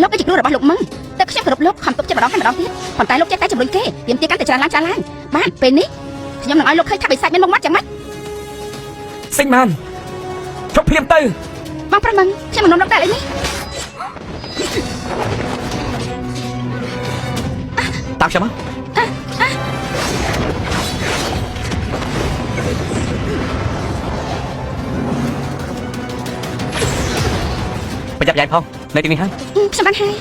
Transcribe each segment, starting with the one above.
លោកគឺជាគ្រូរបស់លោកមឹងតែខ្ញុំគោរពលោកខំទុកចិត្តម្ដងហើយម្ដងទៀតប៉ុន្តែលោកចេះតែជំរុញគេទាមទារកាន់តែច្រើនឡើងបានពេលនេះខ្ញុំនឹងឲ្យលោកឃើញថាបិសាចមានមុខមាត់យ៉ាងម៉េចសិញម៉ានជប់ភ្លាមទៅបងប្រុសមឹងខ្ញុំមិននាំលោកដែរឥឡូវនេះតាមខ្ញុំមកប្រយ័ត្នយាយផងនៅទីនេះហើយខ្ញុំបានហើយ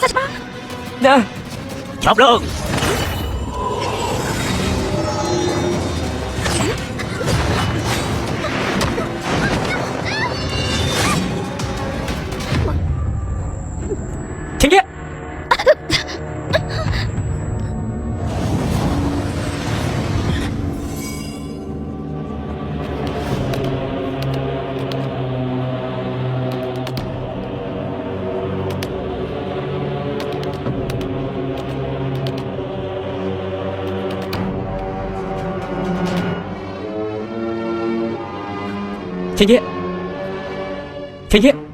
សាច់បងណាចប់លោកឈិងយេឈិងយេឈិងយេ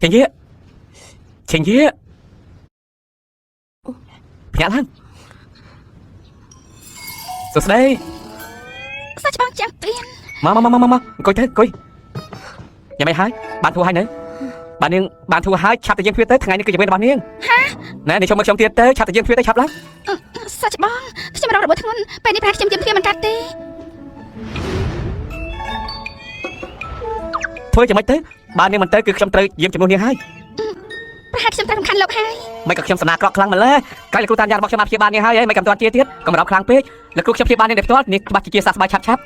ឈិងយេឈិងយេភ្ញាក់ឡើងសួស្ដីសាច់បងចាំពៀនមកអង្គុយទៅអង្គុយយ៉ាងម៉េចហើយបានធូរហើយនៅបាននាងបានធូរហើយឆាប់ទៅយើងទ្វារទៅថ្ងៃនេះគឺជាវេនរបស់នាងហាណែនេះខ្ញុំមកខ្ញុំទៀតទៅឆាប់ទៅយើងទ្វារទៅឆាប់ឡើងសាច់បងខ្ញុំរករបួសធ្ងន់ពេលនេះប្រហែលខ្ញុំទៀមទ្វារមិនកាត់ទេធ្វើយ៉ាងម៉េចទៅបាននាងមិនទៅគឺខ្ញុំត្រូវយាមជំនួសនាងហើយប្រហែលខ្ញុំត្រូវរំខានលោកហើយមិនក៏ខ្ញុំសំណាក្រក់ខ្លាំងម្ល៉េះកាលលោកគ្រូតាមយ៉ាងរបស់ខ្ញុំបានព្យាបាលនាងហើយមិនកំតាន់ទៀតកុំរំខ្លាំងពេកលោកគ្រូខ្ញុំព្យាបាលនាងផ្ទាល់នាងច្បាស់ជាសះស្បើយឆាប់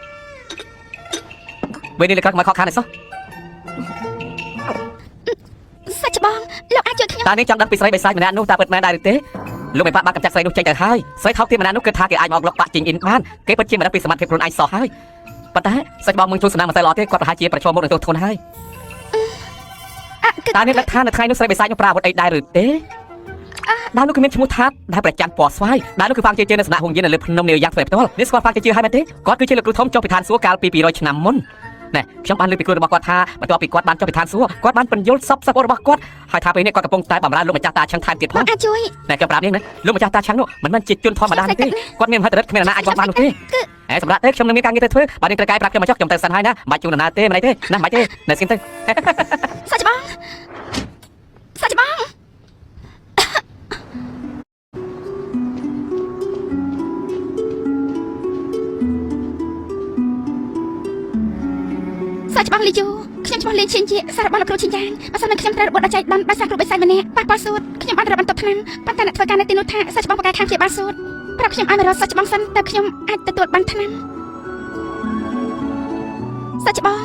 ពេលនេះលោកគ្រូមកខកខានទេសោះសាច់បងលោកអាចជួយខ្ញុំតើនាងចង់ដឹងពីស្រីបិសាចម្នាក់នោះតើពិតមែនដែរឬទេលោកមិនបាក់កំចាត់ស្រីនោះចេញទៅហើយស្រីថោកទីម្នាក់នោះគឺថាគេអាចមកលុកបាក់ជីងអ៊ីនបានគេពិតជាមិនដឹងពីសមត្ថភាពខ្លួនឯងសោះហើយប៉ុន្តែសាច់បងមើលទូសំណាងមិនសូវល្អទេគាត់ប្រហែលជាប្រឈមមុខនឹងទោសធ្ងន់ហើយតើនាងដឹងថានៅថ្ងៃនោះស្រីបិសាចនោះប្រើអាវុធអីដែរឬទេដើមនោះគឺមានឈ្មោះថាដែលប្រច័នពណ៌ស្វាយដើមនោះគឺហ្វាងជានៅស្នាក់ហួងយាននៅលើភ្នំនាយយ៉ាងផ្សេងផ្ទាល់នេះស្គាល់ហ្វាងជាហើយមែនទេគាត់គឺជាលោកគ្រូធំចុះពីឋានសួគ៌កាលពី200ឆ្នាំមុនណែខ្ញុំបានលើកពីគ្រូរបស់គាត់ថាបន្ទាប់ពីគាត់បានចុះពីឋានសួគ៌គាត់បានបញ្យល់សពរបស់គាត់ហើយថាពេលនេះគាត់កំពុងតែបម្រើលោកម្ចាស់តាឆឹងថែមទៀតផងអាចជួយណែខ្ញុំប្រាប់នាងណាលោកម្ចាស់តាឆឹងនោះមិនមែនជាជនធម្មតាទេគាត់មានមហិទ្ធិឫទ្ធិគ្មានអ្នកណាអាចបោះបាននោះទេសម្រាប់ទេខ្ញុំនឹងមានការងារទៅធ្វើបាទនាងត្រូវកាយប្រាប់ខ្ញុំមកចុះខ្ញុំទៅសិនហើយណាមិនបាច់ជួនណាទេមិនអីទេណាមិនបាច់ទេនៅស្គីមទៅសាច់បងសាច់បងសាច់បងលីយូខ្ញុំឈ្មោះលេងឈិនជាសាររបស់លោកគ្រូឈិនយ៉ាងបើសិនខ្ញុំត្រូវរបួសដល់ចៃដន្យដោយសារគ្រូបិសាចម្នាក់ប៉ះប៉ាល់សួតខ្ញុំបានត្រូវបន្ទប់ថ្នាំប៉ុន្តែអ្នកធ្វើការនៅទីនោះថាសាច់បងប្រកែកខាងព្យាបាលសួតប្រាប់ខ្ញុំឲ្យមករកសាច់បងសិនតើខ្ញុំអាចទទួលបានថ្នាំសាច់បង